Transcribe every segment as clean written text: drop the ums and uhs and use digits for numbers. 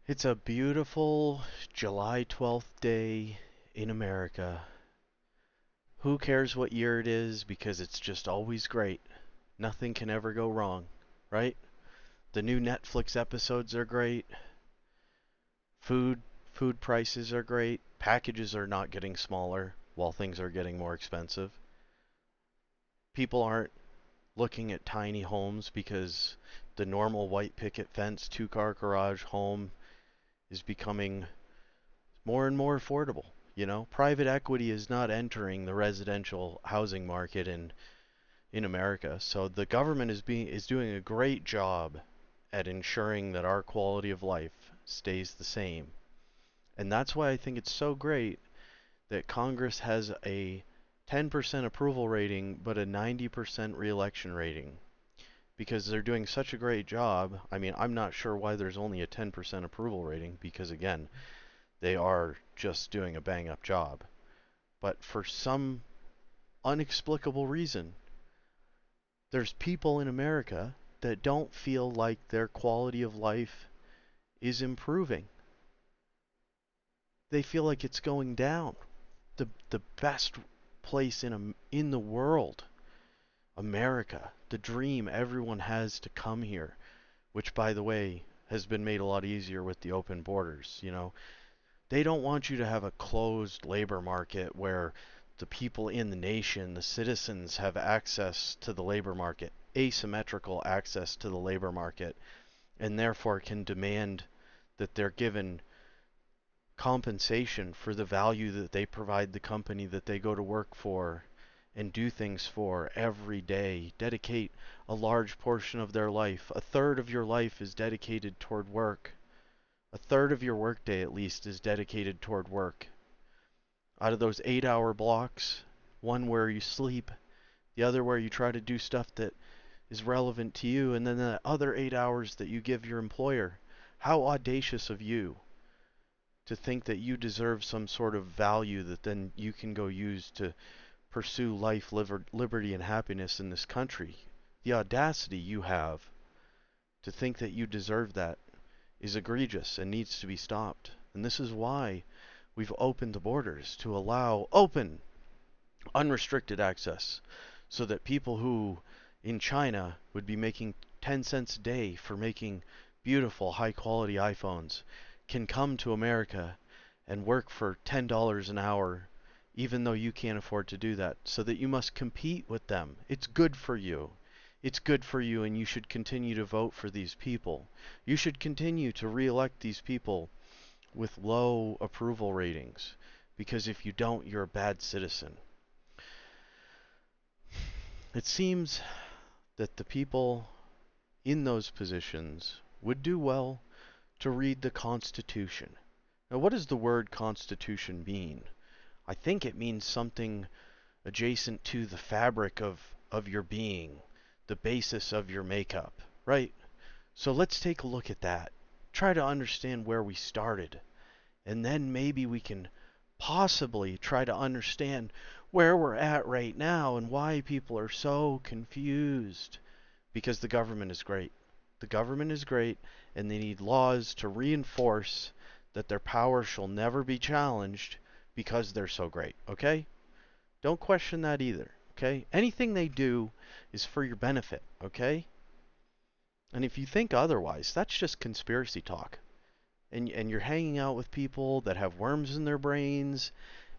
It's a beautiful July 12th day in America. Who cares what year it is because it's just always great. Nothing can ever go wrong, right? The new Netflix episodes are great. Food food prices are great. Packages are not getting smaller while things are getting more expensive. People aren't looking at tiny homes because the normal white picket fence two-car garage home is becoming more and more affordable. Private equity is not entering the residential housing market in America. So the government is doing a great job at ensuring that our quality of life stays the same. And that's why I think it's so great that Congress has a 10% approval rating but a 90% reelection rating because they're doing such a great job. I mean, I'm not sure why there's only a 10% approval rating because again, they are just doing a bang up job. But for some unexplicable reason, there's people in America that don't feel like their quality of life is improving. They feel like it's going down. The best place in the world, America, the dream everyone has to come here, which by the way has been made a lot easier with the open borders. They don't want you to have a closed labor market where the people in the nation, the citizens, have access to the labor market, asymmetrical access to the labor market, and therefore can demand that they're given compensation for the value that they provide the company that they go to work for and do things for every day. Dedicate a large portion of their life. A third of your life is dedicated toward work. A third of your workday, at least, is dedicated toward work. Out of those 8-hour blocks, one where you sleep, the other where you try to do stuff that is relevant to you, and then the other 8 hours that you give your employer. How audacious of you to think that you deserve some sort of value that then you can go use to pursue life, liberty, and happiness in this country. The audacity you have to think that you deserve that is egregious and needs to be stopped. And this is why we've opened the borders to allow open, unrestricted access so that people who in China would be making 10 cents a day for making beautiful, high quality iPhones can come to America and work for $10 an hour, even though you can't afford to do that, so that you must compete with them. It's good for you. It's good for you, and you should continue to vote for these people. You should continue to re-elect these people with low approval ratings, because if you don't, you're a bad citizen. It seems that the people in those positions would do well to read the Constitution. Now, what does the word Constitution mean? I think it means something adjacent to the fabric of your being, the basis of your makeup, right? So let's take a look at that. Try to understand where we started, and then maybe we can possibly try to understand where we're at right now and why people are so confused. Because the government is great. The government is great, and they need laws to reinforce that their power shall never be challenged because they're so great, okay? Don't question that either, okay? Anything they do is for your benefit, okay? And if you think otherwise, that's just conspiracy talk. And you're hanging out with people that have worms in their brains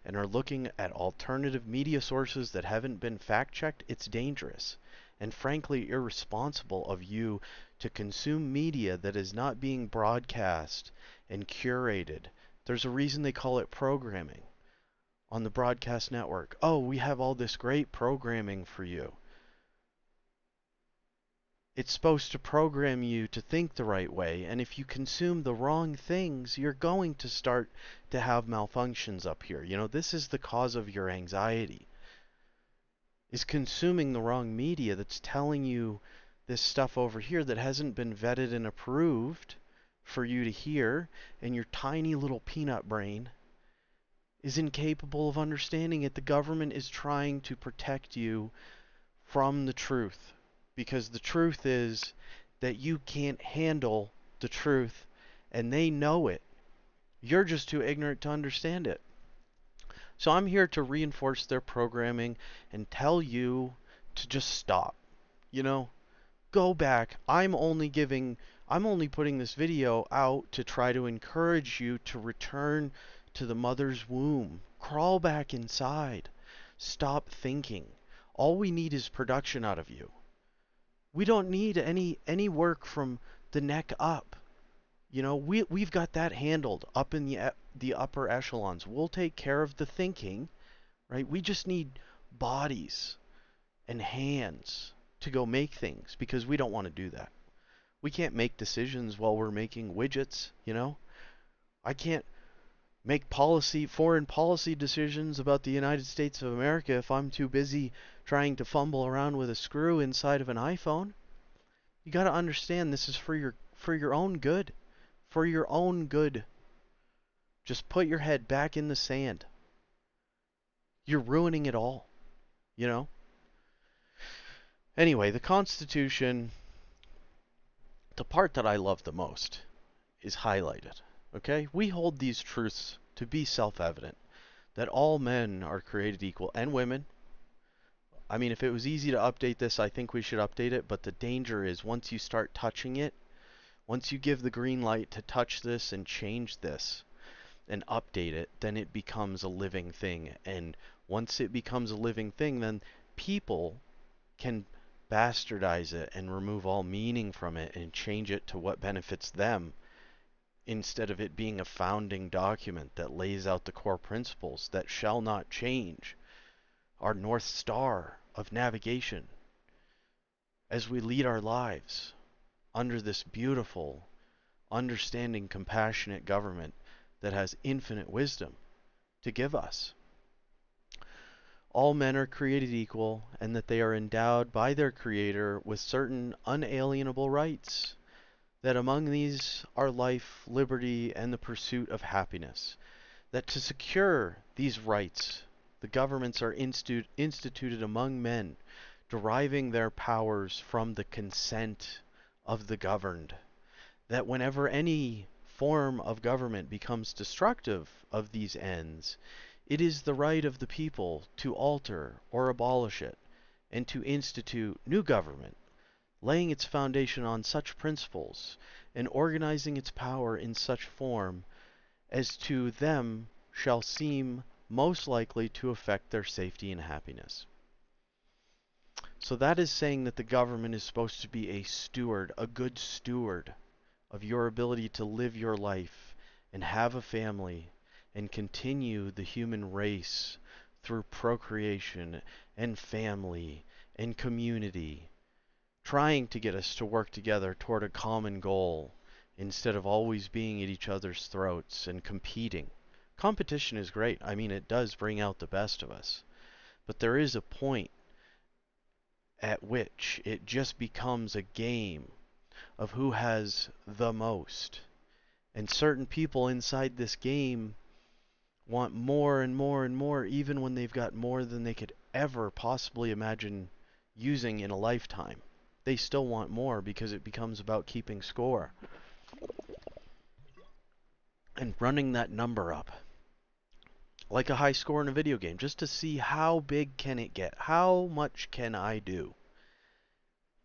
and are looking at alternative media sources that haven't been fact-checked. It's dangerous and frankly irresponsible of you to consume media that is not being broadcast and curated. There's a reason they call it programming on the broadcast network. Oh, we have all this great programming for you. It's supposed to program you to think the right way, and if you consume the wrong things, you're going to start to have malfunctions up here. This is the cause of your anxiety, is consuming the wrong media that's telling you this stuff over here that hasn't been vetted and approved for you to hear, and your tiny little peanut brain is incapable of understanding it. The government is trying to protect you from the truth, because the truth is that you can't handle the truth, and they know it. You're just too ignorant to understand it. So I'm here to reinforce their programming and tell you to just stop. You know, go back. I'm only putting this video out to try to encourage you to return to the mother's womb. Crawl back inside. Stop thinking. All we need is production out of you. We don't need any work from the neck up. You know, we've got that handled up in the upper echelons. We'll take care of the thinking, right? We just need bodies and hands to go make things because we don't want to do that. We can't make decisions while we're making widgets, you know? I can't make foreign policy decisions about the United States of America if I'm too busy trying to fumble around with a screw inside of an iPhone. You got to understand this is for your own good. For your own good. Just put your head back in the sand. You're ruining it all, you know? Anyway, the Constitution, the part that I love the most, is highlighted. Okay? We hold these truths to be self-evident, that all men are created equal, and women. I mean, if it was easy to update this, I think we should update it, but the danger is once you start touching it, once you give the green light to touch this and change this and update it, then it becomes a living thing. And once it becomes a living thing, then people can bastardize it and remove all meaning from it and change it to what benefits them, instead of it being a founding document that lays out the core principles that shall not change, our North Star of navigation as we lead our lives under this beautiful, understanding, compassionate government that has infinite wisdom to give us. All men are created equal, and that they are endowed by their Creator with certain unalienable rights, that among these are life, liberty, and the pursuit of happiness, that to secure these rights, the governments are instituted among men, deriving their powers from the consent of the governed, that whenever any form of government becomes destructive of these ends, it is the right of the people to alter or abolish it, and to institute new government, laying its foundation on such principles, and organizing its power in such form as to them shall seem most likely to affect their safety and happiness. So that is saying that the government is supposed to be a steward, a good steward of your ability to live your life and have a family and continue the human race through procreation and family and community, trying to get us to work together toward a common goal instead of always being at each other's throats and competing. Competition is great. I mean, it does bring out the best of us. But there is a point at which it just becomes a game of who has the most. And certain people inside this game want more and more and more, even when they've got more than they could ever possibly imagine using in a lifetime. They still want more because it becomes about keeping score and running that number up, like a high score in a video game, just to see how big can it get, how much can I do,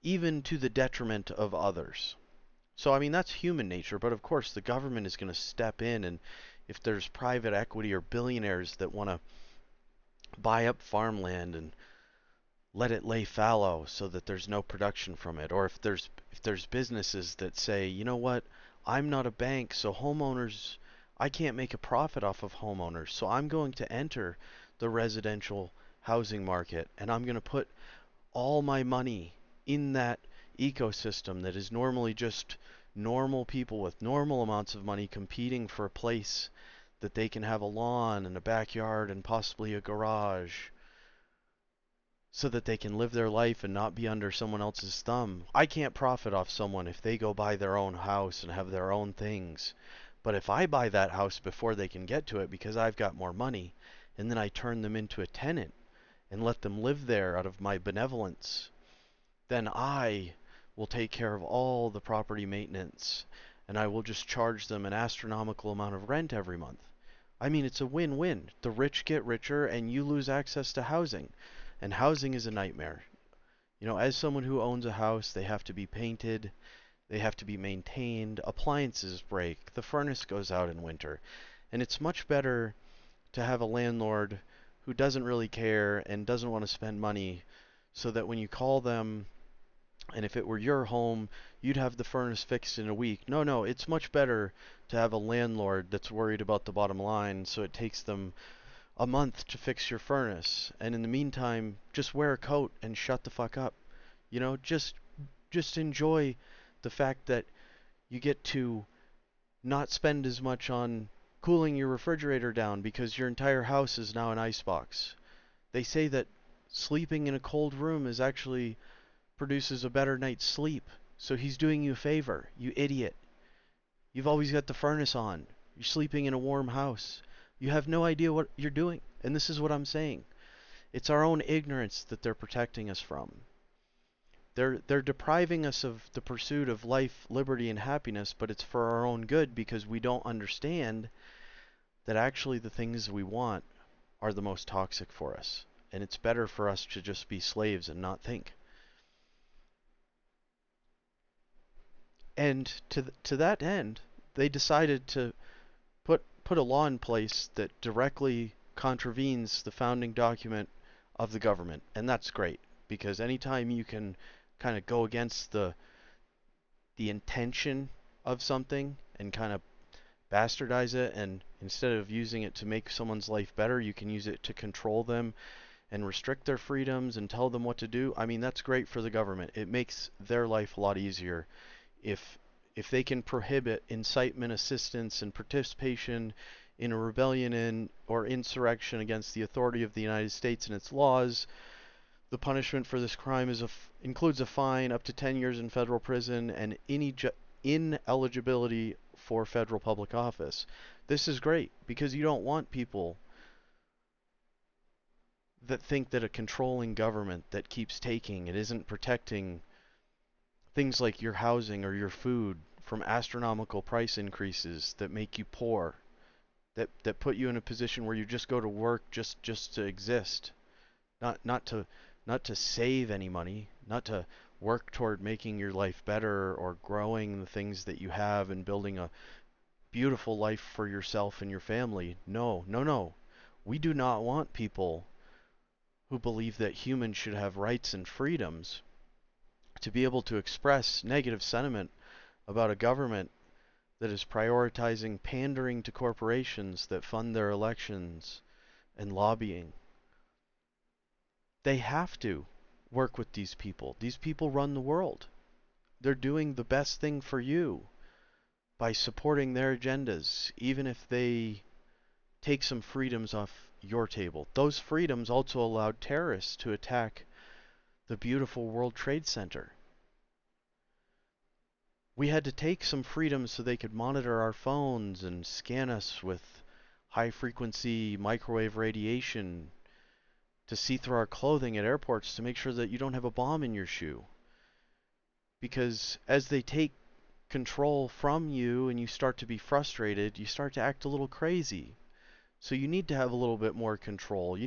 even to the detriment of others. So I mean, that's human nature, but of course the government is going to step in, and if there's private equity or billionaires that want to buy up farmland and let it lay fallow so that there's no production from it, or if there's businesses that say, you know what, I'm not a bank, so homeowners, I can't make a profit off of homeowners, so I'm going to enter the residential housing market and I'm going to put all my money in that ecosystem that is normally just normal people with normal amounts of money competing for a place that they can have a lawn and a backyard and possibly a garage, so that they can live their life and not be under someone else's thumb. I can't profit off someone if they go buy their own house and have their own things. But if I buy that house before they can get to it because I've got more money, and then I turn them into a tenant and let them live there out of my benevolence, then I will take care of all the property maintenance and I will just charge them an astronomical amount of rent every month. I mean, it's a win-win. The rich get richer and you lose access to housing. And housing is a nightmare. You know, as someone who owns a house, they have to be painted, they have to be maintained, appliances break, the furnace goes out in winter. And it's much better to have a landlord who doesn't really care and doesn't want to spend money, so that when you call them, and if it were your home, you'd have the furnace fixed in a week. No, no, it's much better to have a landlord that's worried about the bottom line, so it takes them a month to fix your furnace. And in the meantime, just wear a coat and shut the fuck up. You know, just enjoy the fact that you get to not spend as much on cooling your refrigerator down because your entire house is now an icebox. They say that sleeping in a cold room is actually produces a better night's sleep. So he's doing you a favor, you idiot. You've always got the furnace on. You're sleeping in a warm house. You have no idea what you're doing. And this is what I'm saying. It's our own ignorance that they're protecting us from. They're depriving us of the pursuit of life, liberty, and happiness, but it's for our own good because we don't understand that actually the things we want are the most toxic for us. And it's better for us to just be slaves and not think. And to that end, they decided to put a law in place that directly contravenes the founding document of the government. And that's great, because anytime you can kind of go against the intention of something and kind of bastardize it, and instead of using it to make someone's life better, you can use it to control them and restrict their freedoms and tell them what to do. I mean, that's great for the government. It makes their life a lot easier if they can prohibit incitement, assistance, and participation in a rebellion in or insurrection against the authority of the United States and its laws. The punishment for this crime includes a fine, up to 10 years in federal prison, and ineligibility for federal public office. This is great because you don't want people that think that a controlling government that keeps taking it isn't protecting things like your housing or your food from astronomical price increases that make you poor, that put you in a position where you just go to work just to exist, not to save any money, not to work toward making your life better or growing the things that you have and building a beautiful life for yourself and your family. No, no, no. We do not want people who believe that humans should have rights and freedoms to be able to express negative sentiment about a government that is prioritizing pandering to corporations that fund their elections and lobbying. They have to work with these people. These people run the world. They're doing the best thing for you by supporting their agendas, even if they take some freedoms off your table. Those freedoms also allowed terrorists to attack the beautiful World Trade Center. We had to take some freedoms so they could monitor our phones and scan us with high frequency microwave radiation to see through our clothing at airports to make sure that you don't have a bomb in your shoe. Because as they take control from you and you start to be frustrated, you start to act a little crazy. So you need to have a little bit more control.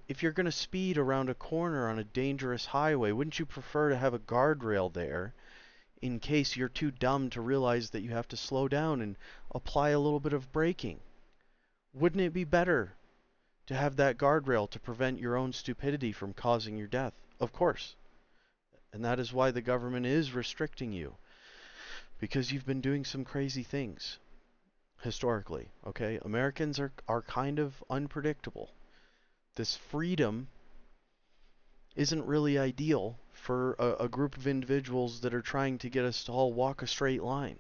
If you're going to speed around a corner on a dangerous highway, wouldn't you prefer to have a guardrail there in case you're too dumb to realize that you have to slow down and apply a little bit of braking? Wouldn't it be better to have that guardrail to prevent your own stupidity from causing your death? Of course. And that is why the government is restricting you, because you've been doing some crazy things historically. Okay, Americans are kind of unpredictable. This freedom isn't really ideal for a group of individuals that are trying to get us to all walk a straight line.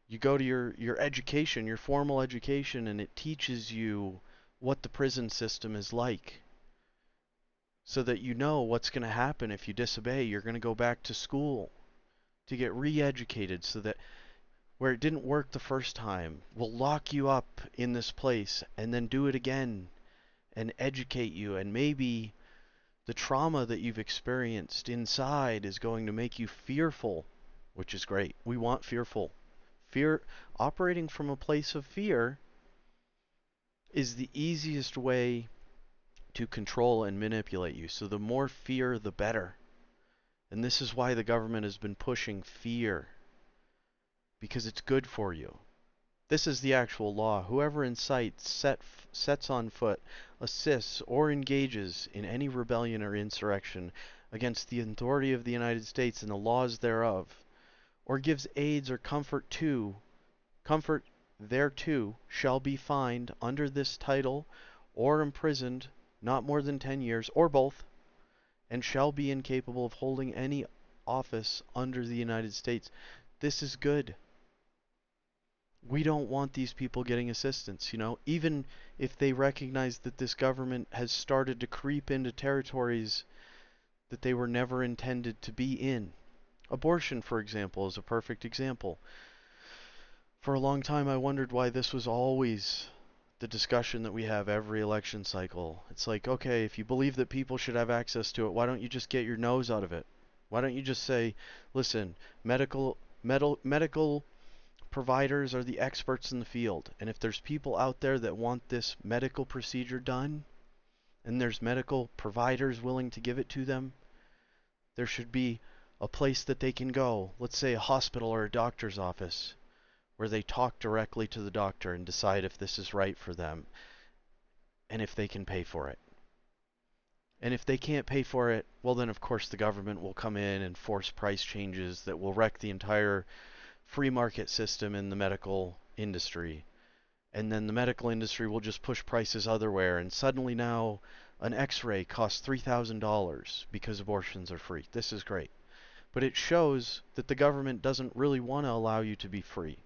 You go to your education, your formal education, and it teaches you what the prison system is like, so that you know what's going to happen if you disobey. You're going to go back to school to get re-educated, so that where it didn't work the first time, we'll lock you up in this place and then do it again and educate you. And maybe the trauma that you've experienced inside is going to make you fearful which is great. We want fearful. Fear, operating from a place of fear is the easiest way to control and manipulate you. So the more fear, the better. And this is why the government has been pushing fear, because it's good for you. This is the actual law. Whoever incites, sets on foot, assists, or engages in any rebellion or insurrection against the authority of the United States and the laws thereof, or gives aids or comfort thereto, shall be fined under this title, or imprisoned not more than 10 years, or both, and shall be incapable of holding any office under the United States. This is good. We don't want these people getting assistance, even if they recognize that this government has started to creep into territories that they were never intended to be in. Abortion, for example, is a perfect example. For a long time, I wondered why this was always the discussion that we have every election cycle. It's like, okay, if you believe that people should have access to it, why don't you just get your nose out of it? Why don't you just say, listen, medical providers are the experts in the field, and if there's people out there that want this medical procedure done, and there's medical providers willing to give it to them, there should be a place that they can go, let's say a hospital or a doctor's office, where they talk directly to the doctor and decide if this is right for them, and if they can pay for it. And if they can't pay for it, well then of course the government will come in and force price changes that will wreck the entire free market system in the medical industry. And then the medical industry will just push prices otherwhere, and suddenly now an x-ray costs $3,000 because abortions are free. This is great. But it shows that the government doesn't really want to allow you to be free.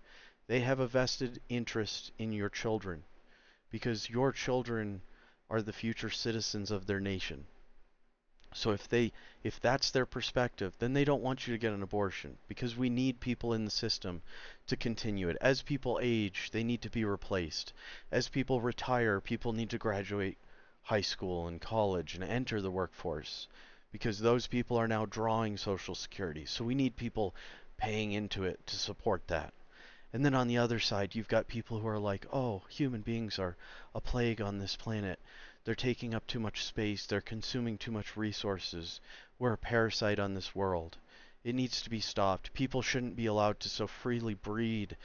They have a vested interest in your children, because your children are the future citizens of their nation. So if that's their perspective, then they don't want you to get an abortion, because we need people in the system to continue it. As people age, they need to be replaced. As people retire, people need to graduate high school and college and enter the workforce, because those people are now drawing Social Security. So we need people paying into it to support that. And then on the other side, you've got people who are like, oh, human beings are a plague on this planet. They're taking up too much space. They're consuming too much resources. We're a parasite on this world. It needs to be stopped. People shouldn't be allowed to so freely breed.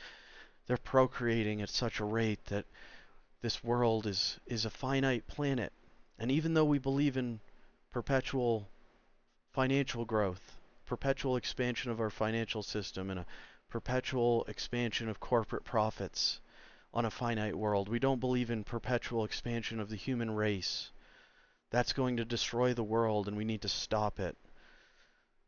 They're procreating at such a rate that this world is a finite planet. And even though we believe in perpetual financial growth, perpetual expansion of our financial system, and a perpetual expansion of corporate profits on a finite world, we don't believe in perpetual expansion of the human race. That's going to destroy the world, and we need to stop it.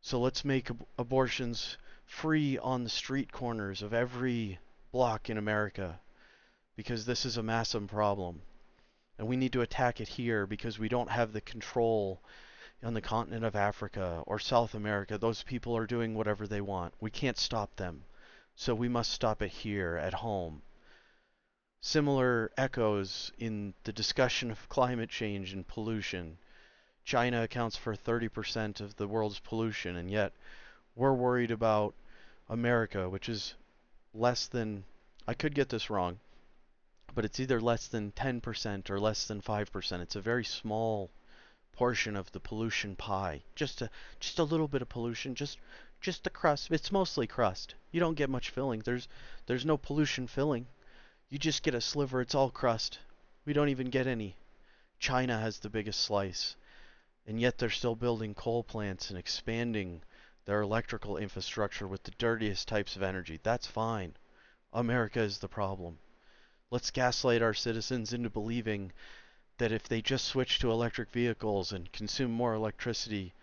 So let's make abortions free on the street corners of every block in America, because this is a massive problem. And we need to attack it here, because we don't have the control on the continent of Africa or South America. Those people are doing whatever they want. We can't stop them. So we must stop it here at home. Similar echoes in the discussion of climate change and pollution. China accounts for 30% of the world's pollution, and yet we're worried about America, which is less than, I could get this wrong, but it's either less than 10% or less than 5%. It's a very small portion of the pollution pie. Just a little bit of pollution, just the crust. It's mostly crust. You don't get much filling. There's no pollution filling. You just get a sliver. It's all crust. We don't even get any. China has the biggest slice, and yet they're still building coal plants and expanding their electrical infrastructure with the dirtiest types of energy. That's fine. America is the problem. Let's gaslight our citizens into believing that if they just switch to electric vehicles and consume more electricity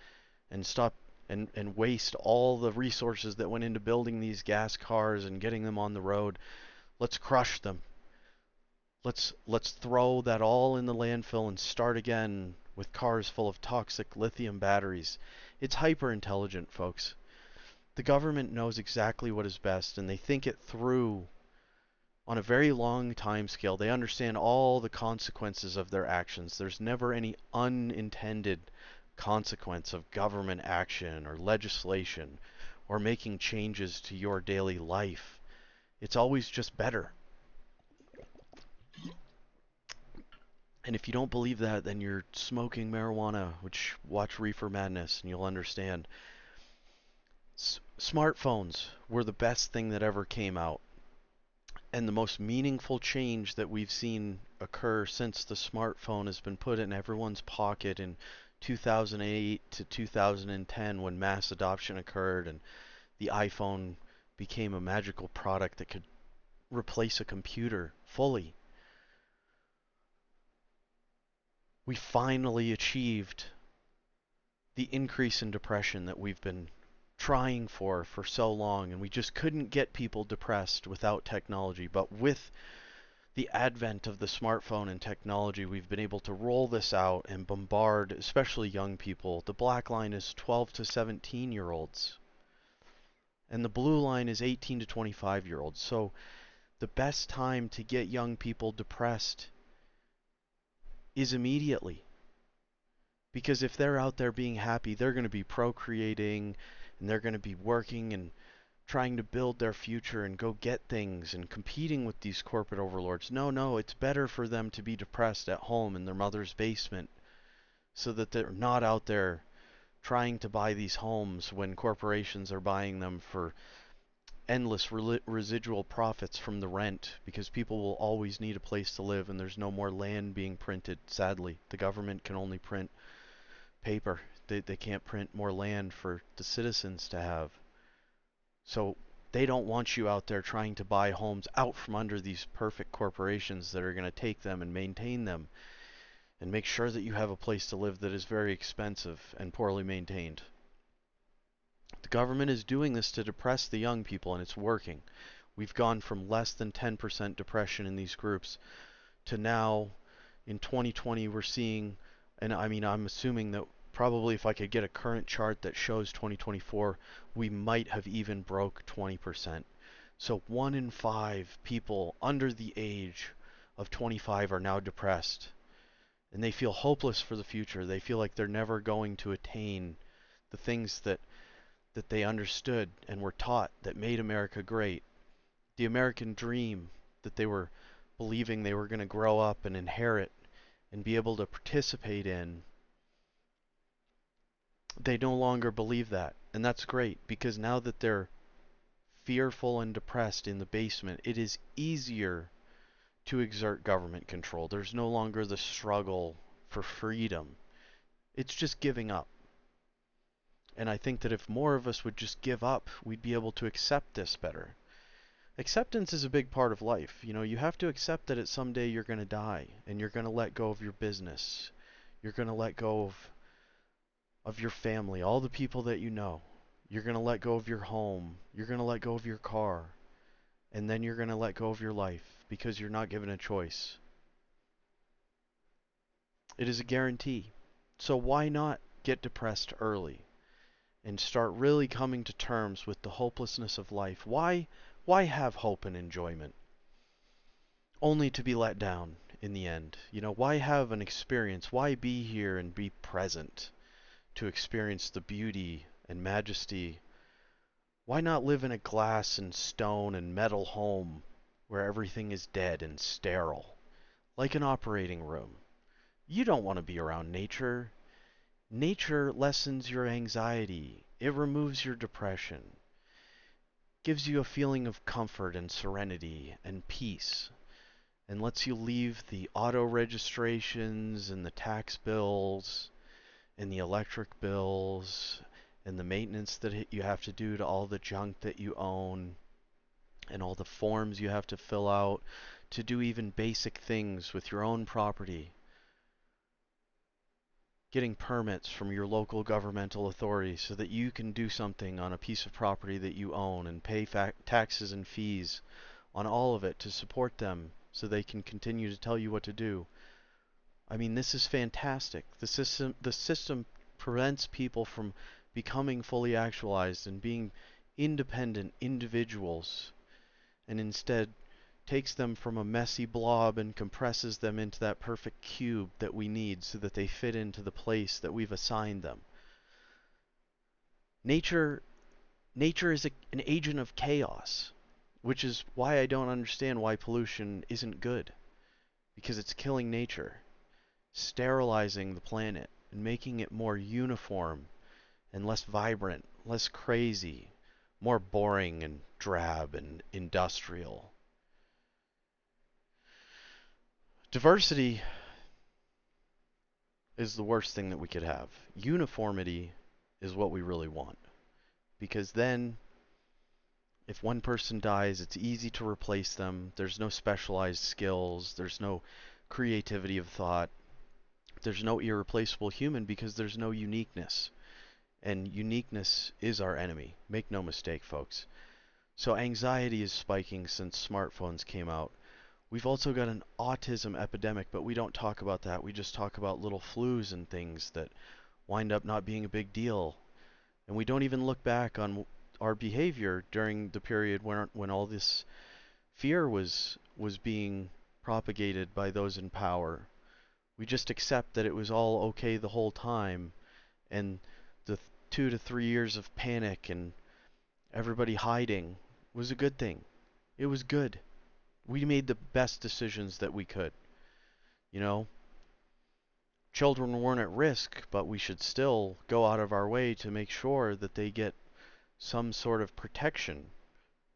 and stop and waste all the resources that went into building these gas cars and getting them on the road, let's crush them. Let's throw that all in the landfill and start again with cars full of toxic lithium batteries. It's hyper intelligent, folks. The government knows exactly what is best, and they think it through on a very long time scale. They understand all the consequences of their actions. There's never any unintended consequence of government action or legislation or making changes to your daily life. It's always just better. And if you don't believe that, then you're smoking marijuana, which watch Reefer Madness and you'll understand. Smartphones were the best thing that ever came out. And the most meaningful change that we've seen occur since the smartphone has been put in everyone's pocket in 2008 to 2010 when mass adoption occurred and the iPhone became a magical product that could replace a computer fully. We finally achieved the increase in depression that we've been trying for so long, and we just couldn't get people depressed without technology. But with the advent of the smartphone and technology, we've been able to roll this out and bombard, especially young people. The black line is 12 to 17-year-olds, and the blue line is 18 to 25-year-olds. So the best time to get young people depressed is immediately. Because if they're out there being happy, they're going to be procreating and they're going to be working and trying to build their future and go get things and competing with these corporate overlords. No, it's better for them to be depressed at home in their mother's basement so that they're not out there trying to buy these homes when corporations are buying them for endless residual profits from the rent, because people will always need a place to live and there's no more land being printed. Sadly, the government can only print paper. They can't print more land for the citizens to have. So they don't want you out there trying to buy homes out from under these perfect corporations that are going to take them and maintain them and make sure that you have a place to live that is very expensive and poorly maintained. The government is doing this to depress the young people, and it's working. We've gone from less than 10% depression in these groups to now in 2020 we're seeing, and I mean I'm assuming that probably if I could get a current chart that shows 2024, we might have even broke 20%. So 1 in 5 people under the age of 25 are now depressed. And they feel hopeless for the future. They feel like they're never going to attain the things that they understood and were taught that made America great. The American dream that they were believing they were going to grow up and inherit and be able to participate in. They no longer believe that. And that's great, because now that they're fearful and depressed in the basement, it is easier to exert government control. There's no longer the struggle for freedom. It's just giving up. And I think that if more of us would just give up, we'd be able to accept this better. Acceptance is a big part of life. You know, you have to accept that someday you're going to die and you're going to let go of your business. You're going to let go of your family, all the people that you know. You're going to let go of your home. You're going to let go of your car. And then you're going to let go of your life because you're not given a choice. It is a guarantee. So why not get depressed early and start really coming to terms with the hopelessness of life? Why have hope and enjoyment only to be let down in the end? You know, why have an experience? Why be here and be present to experience the beauty and majesty? Why not live in a glass and stone and metal home where everything is dead and sterile, like an operating room? You don't want to be around nature. Nature lessens your anxiety. It removes your depression. Gives you a feeling of comfort and serenity and peace, and lets you leave the auto registrations and the tax bills and the electric bills and the maintenance that you have to do to all the junk that you own and all the forms you have to fill out to do even basic things with your own property. Getting permits from your local governmental authority so that you can do something on a piece of property that you own and pay taxes and fees on all of it to support them so they can continue to tell you what to do. I mean, this is fantastic. The system prevents people from becoming fully actualized and being independent individuals, and instead takes them from a messy blob and compresses them into that perfect cube that we need so that they fit into the place that we've assigned them. Nature Nature is an agent of chaos, which is why I don't understand why pollution isn't good, because it's killing nature, sterilizing the planet, and making it more uniform and less vibrant, less crazy, more boring and drab and industrial. Diversity is the worst thing that we could have. Uniformity is what we really want, because then if one person dies, it's easy to replace them. There's no specialized skills, there's no creativity of thought, there's no irreplaceable human because there's no uniqueness. And uniqueness is our enemy. Make no mistake, folks. So anxiety is spiking since smartphones came out. We've also got an autism epidemic, but we don't talk about that. We just talk about little flus and things that wind up not being a big deal. And we don't even look back on our behavior during the period when all this fear was being propagated by those in power. We just accept that it was all okay the whole time, and the 2 to 3 years of panic and everybody hiding was a good thing. It was good. We made the best decisions that we could. You know, children weren't at risk, but we should still go out of our way to make sure that they get some sort of protection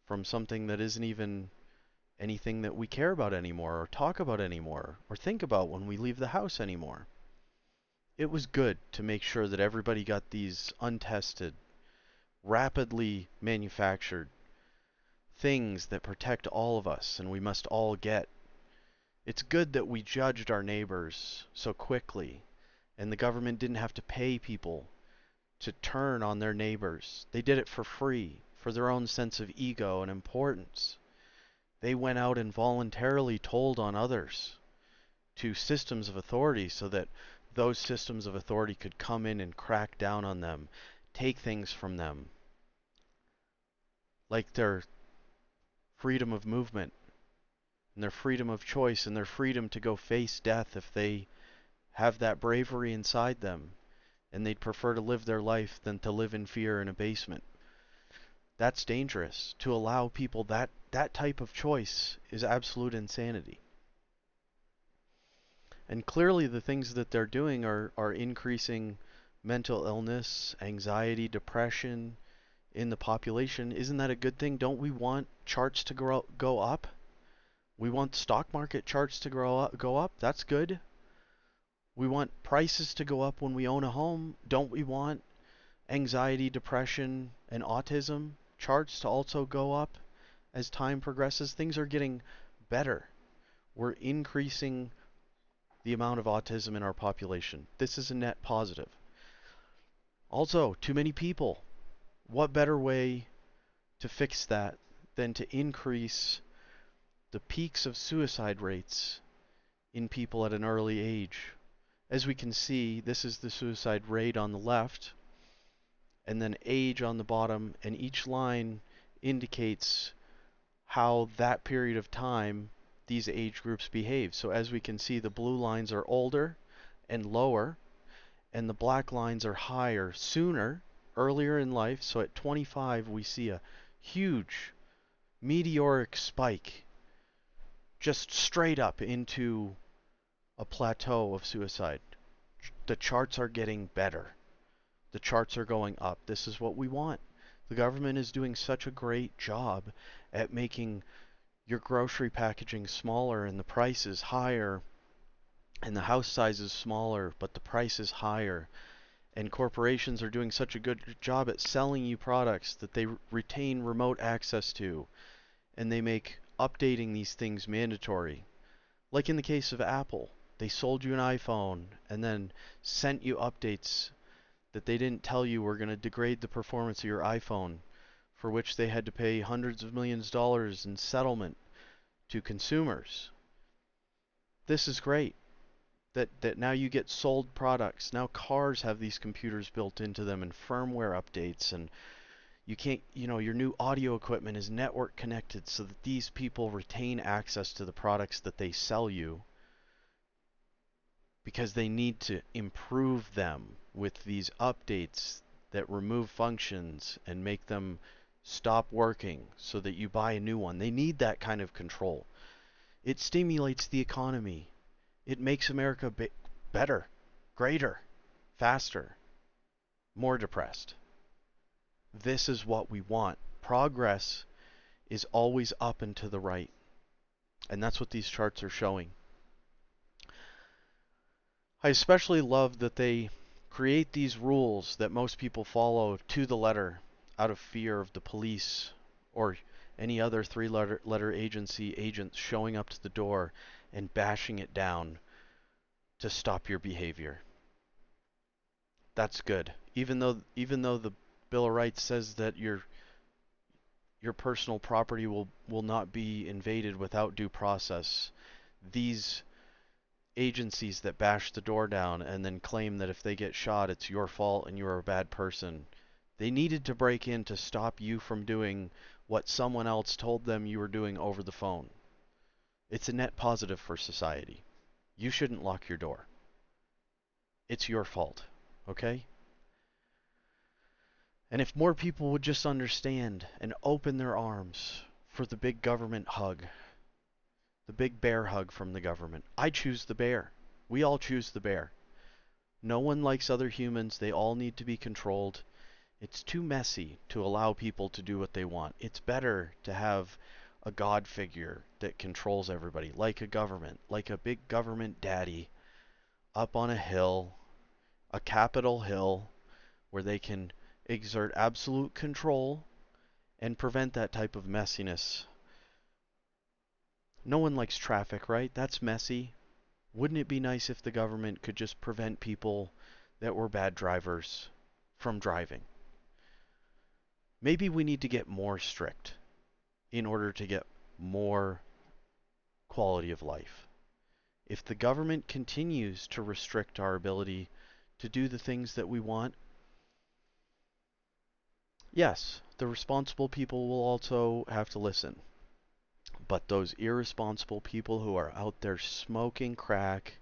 from something that isn't even anything that we care about anymore, or talk about anymore, or think about when we leave the house anymore. It was good to make sure that everybody got these untested, rapidly manufactured things that protect all of us and we must all get. It's good that we judged our neighbors so quickly and the government didn't have to pay people to turn on their neighbors. They did it for free, for their own sense of ego and importance. They went out and voluntarily told on others to systems of authority so that those systems of authority could come in and crack down on them, take things from them, like their freedom of movement and their freedom of choice and their freedom to go face death if they have that bravery inside them and they'd prefer to live their life than to live in fear in a basement. That's dangerous. To allow people that type of choice is absolute insanity. And clearly the things that they're doing are increasing mental illness, anxiety, depression in the population. Isn't that a good thing? Don't we want charts to go up? We want stock market charts to go up. That's good. We want prices to go up when we own a home. Don't we want anxiety, depression, and autism charts to also go up as time progresses? Things are getting better. We're increasing the amount of autism in our population. This is a net positive. Also, too many people. What better way to fix that than to increase the peaks of suicide rates in people at an early age? As we can see, this is the suicide rate on the left, and then age on the bottom, and each line indicates how that period of time these age groups behave. So as we can see, the blue lines are older and lower, and the black lines are higher, sooner, earlier in life. So at 25, we see a huge meteoric spike just straight up into a plateau of suicide. The charts are getting better. The charts are going up. This is what we want. The government is doing such a great job at making your grocery packaging smaller and the prices higher, and the house size is smaller but the price is higher. And corporations are doing such a good job at selling you products that they retain remote access to, and they make updating these things mandatory. Like in the case of Apple, they sold you an iPhone and then sent you updates that they didn't tell you were going to degrade the performance of your iPhone, for which they had to pay hundreds of millions of dollars in settlement to consumers. This is great. That now you get sold products. Now cars have these computers built into them and firmware updates, and you can't, your new audio equipment is network connected so that these people retain access to the products that they sell you because they need to improve them with these updates that remove functions and make them stop working so that you buy a new one. They need that kind of control. It stimulates the economy. It makes America better, greater, faster, more depressed. This is what we want. Progress is always up and to the right. And that's what these charts are showing. I especially love that they create these rules that most people follow to the letter out of fear of the police or any other three-letter agency agents showing up to the door and bashing it down to stop your behavior. That's good. Even though the Bill of Rights says that your personal property will not be invaded without due process, these agencies that bash the door down and then claim that if they get shot it's your fault and you're a bad person, they needed to break in to stop you from doing what someone else told them you were doing over the phone. It's a net positive for society. You shouldn't lock your door. It's your fault, okay? And if more people would just understand and open their arms for the big government hug, the big bear hug from the government. I choose the bear. We all choose the bear. No one likes other humans. They all need to be controlled. It's too messy to allow people to do what they want. It's better to have a God figure that controls everybody, like a government, like a big government daddy up on a hill, a Capitol Hill, where they can exert absolute control and prevent that type of messiness. No one likes traffic, right? That's messy. Wouldn't it be nice if the government could just prevent people that were bad drivers from driving? Maybe we need to get more strict in order to get more quality of life. If the government continues to restrict our ability to do the things that we want, yes, the responsible people will also have to listen. But those irresponsible people who are out there smoking crack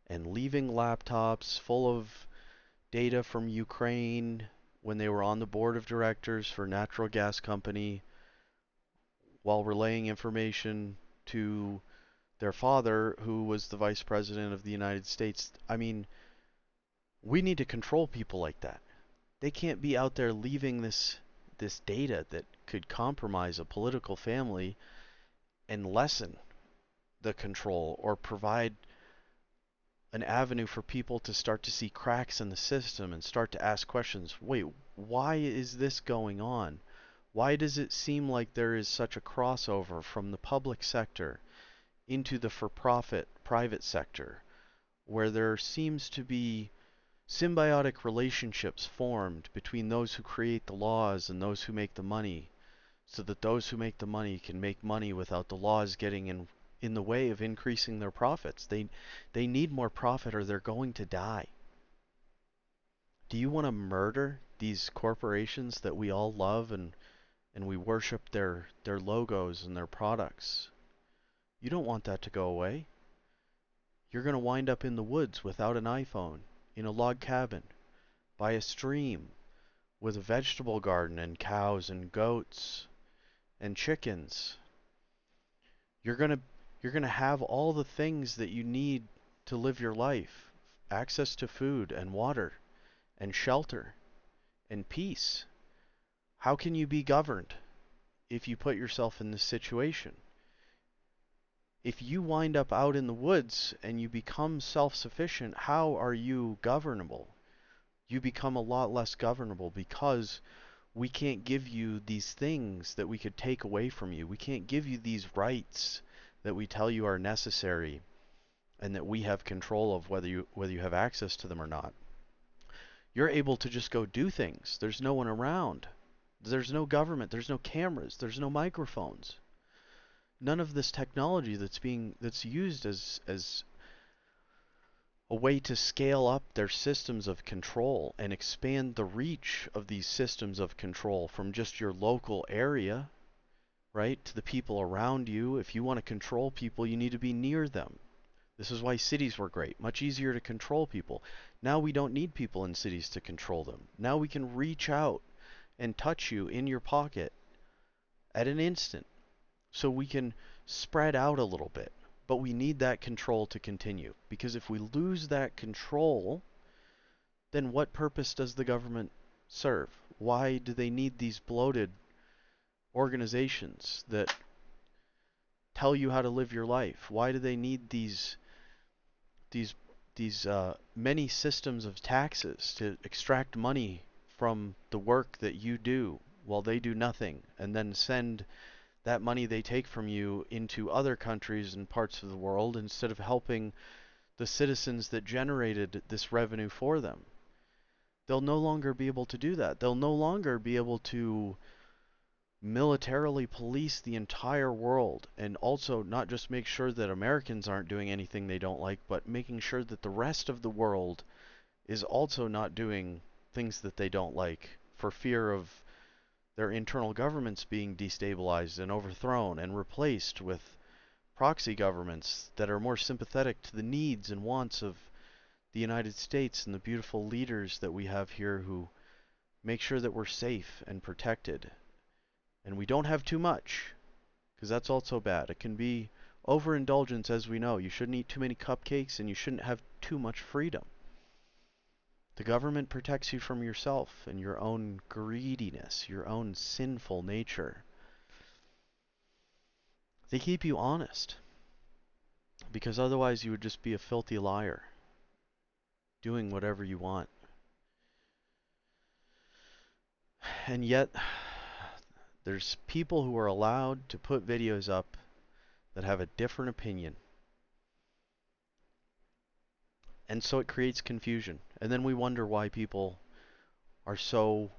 and leaving laptops full of data from Ukraine when they were on the board of directors for a natural gas company while relaying information to their father, who was the vice president of the United States. I mean, we need to control people like that. They can't be out there leaving this data that could compromise a political family and lessen the control or provide an avenue for people to start to see cracks in the system and start to ask questions. Wait, why is this going on? Why does it seem like there is such a crossover from the public sector into the for-profit private sector, where there seems to be symbiotic relationships formed between those who create the laws and those who make the money, so that those who make the money can make money without the laws getting in the way of increasing their profits. They need more profit or they're going to die. Do you want to murder these corporations that we all love and we worship their logos and their products? You don't want that to go away. You're going to wind up in the woods without an iPhone, in a log cabin, by a stream, with a vegetable garden and cows and goats and chickens. You're going to have all the things that you need to live your life. Access to food and water and shelter and peace. How can you be governed if you put yourself in this situation? If you wind up out in the woods and you become self-sufficient, how are you governable? You become a lot less governable because we can't give you these things that we could take away from you. We can't give you these rights that we tell you are necessary and that we have control of whether you have access to them or not. You're able to just go do things. There's no one around. There's no government. There's no cameras. There's no microphones. None of this technology that's used as a way to scale up their systems of control and expand the reach of these systems of control from just your local area, right, to the people around you. If you want to control people, you need to be near them. This is why cities were great. Much easier to control people. Now we don't need people in cities to control them. Now we can reach out and touch you in your pocket at an instant. So we can spread out a little bit. But we need that control to continue. Because if we lose that control, then what purpose does the government serve? Why do they need these bloated organizations that tell you how to live your life? Why do they need these many systems of taxes to extract money from the work that you do while they do nothing, and then send that money they take from you into other countries and parts of the world instead of helping the citizens that generated this revenue for them? They'll no longer be able to do that. They'll no longer be able to militarily police the entire world, and also not just make sure that Americans aren't doing anything they don't like, but making sure that the rest of the world is also not doing things that they don't like for fear of their internal governments being destabilized and overthrown and replaced with proxy governments that are more sympathetic to the needs and wants of the United States and the beautiful leaders that we have here who make sure that we're safe and protected. And we don't have too much, because that's also bad. It can be overindulgence, as we know. You shouldn't eat too many cupcakes, and you shouldn't have too much freedom. The government protects you from yourself and your own greediness, your own sinful nature. They keep you honest, because otherwise you would just be a filthy liar, doing whatever you want. And yet, there's people who are allowed to put videos up that have a different opinion. And so it creates confusion. And then we wonder why people are so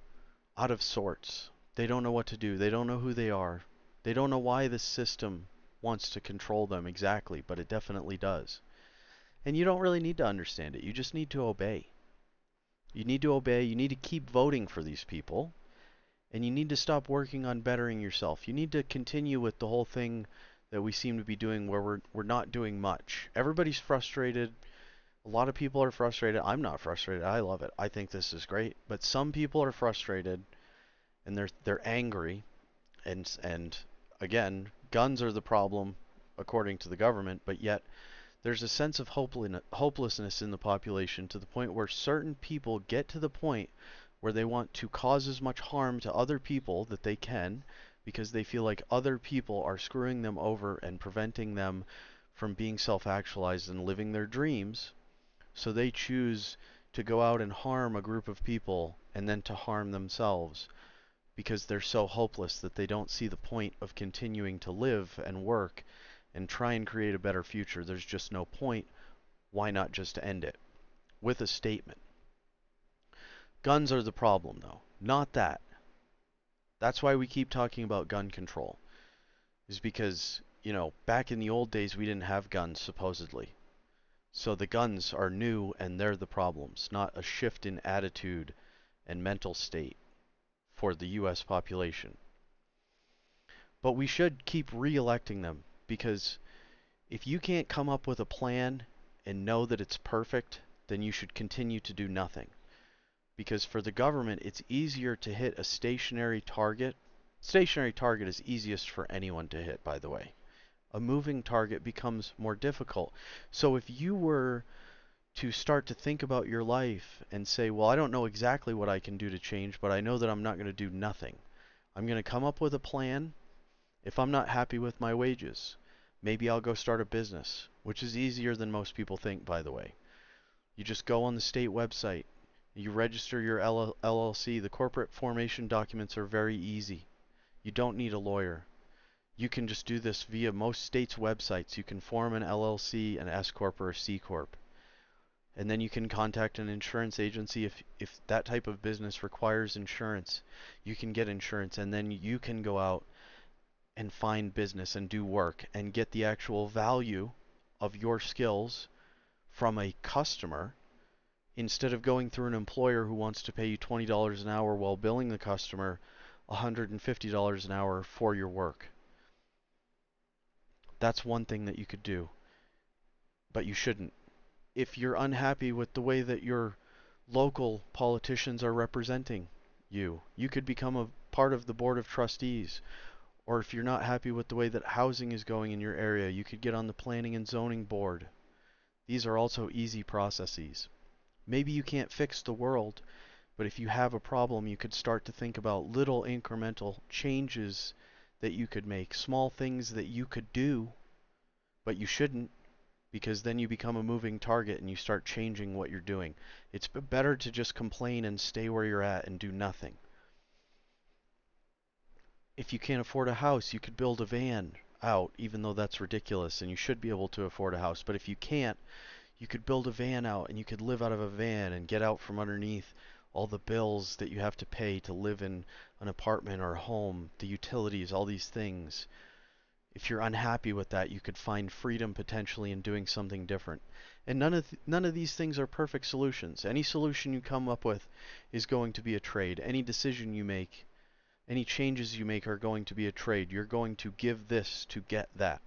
out of sorts. They don't know what to do. They don't know who they are. They don't know why the system wants to control them exactly, but it definitely does. And you don't really need to understand it. You just need to obey. You need to obey. You need to keep voting for these people. And you need to stop working on bettering yourself. You need to continue with the whole thing that we seem to be doing where we're not doing much. Everybody's frustrated. A lot of people are frustrated. I'm not frustrated. I love it. I think this is great. But some people are frustrated and they're angry, and again, guns are the problem according to the government, but yet there's a sense of hopelessness in the population to the point where certain people get to the point where they want to cause as much harm to other people that they can, because they feel like other people are screwing them over and preventing them from being self-actualized and living their dreams. So they choose to go out and harm a group of people and then to harm themselves, because they're so hopeless that they don't see the point of continuing to live and work and try and create a better future. There's just no point. Why not just end it with a statement? Guns are the problem, though. Not that. That's why we keep talking about gun control. Is because, back in the old days we didn't have guns, supposedly. So the guns are new and they're the problems, not a shift in attitude and mental state for the US population. But we should keep re-electing them, because if you can't come up with a plan and know that it's perfect, then you should continue to do nothing. Because for the government, it's easier to hit a stationary target. Stationary target is easiest for anyone to hit, by the way. A moving target becomes more difficult. So if you were to start to think about your life and say, well, I don't know exactly what I can do to change, but I know that I'm not going to do nothing. I'm going to come up with a plan. If I'm not happy with my wages, maybe I'll go start a business, which is easier than most people think, by the way. You just go on the state website. You register your LLC. The corporate formation documents are very easy. You don't need a lawyer. You can just do this via most states' websites. You can form an LLC, an S Corp, or a C Corp. And then you can contact an insurance agency if that type of business requires insurance. You can get insurance, and then you can go out and find business and do work and get the actual value of your skills from a customer, instead of going through an employer who wants to pay you $20 an hour while billing the customer $150 an hour for your work. That's one thing that you could do. but you shouldn't. If you're unhappy with the way that your local politicians are representing you, you could become a part of the board of trustees. Or if you're not happy with the way that housing is going in your area, you could get on the planning and zoning board. These are also easy processes. Maybe you can't fix the world, but if you have a problem, you could start to think about little incremental changes that you could make, small things that you could do, but you shouldn't, because then you become a moving target and you start changing what you're doing. It's better to just complain and stay where you're at and do nothing. If you can't afford a house, you could build a van out, even though that's ridiculous and you should be able to afford a house. But if you can't, you could build a van out and you could live out of a van and get out from underneath all the bills that you have to pay to live in an apartment or a home, the utilities, all these things. If you're unhappy with that, you could find freedom potentially in doing something different. And none of these things are perfect solutions. Any solution you come up with is going to be a trade. Any decision you make, any changes you make are going to be a trade. You're going to give this to get that.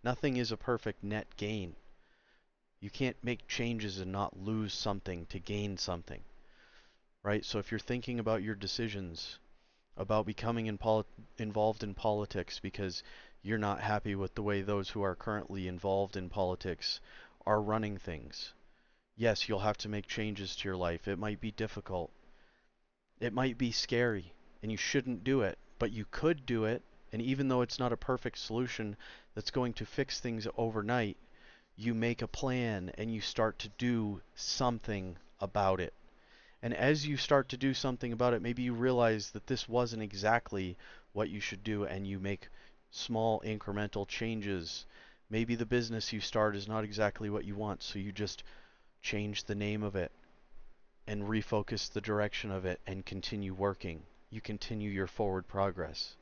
Nothing is a perfect net gain. You can't make changes and not lose something to gain something, right? So if you're thinking about your decisions, about becoming involved in politics because you're not happy with the way those who are currently involved in politics are running things, yes, you'll have to make changes to your life. It might be difficult. It might be scary, and you shouldn't do it, but you could do it, and even though it's not a perfect solution that's going to fix things overnight, you make a plan and you start to do something about it. And as you start to do something about it, maybe you realize that this wasn't exactly what you should do, and you make small incremental changes. Maybe the business you start is not exactly what you want, so you just change the name of it and refocus the direction of it and continue working. You continue your forward progress.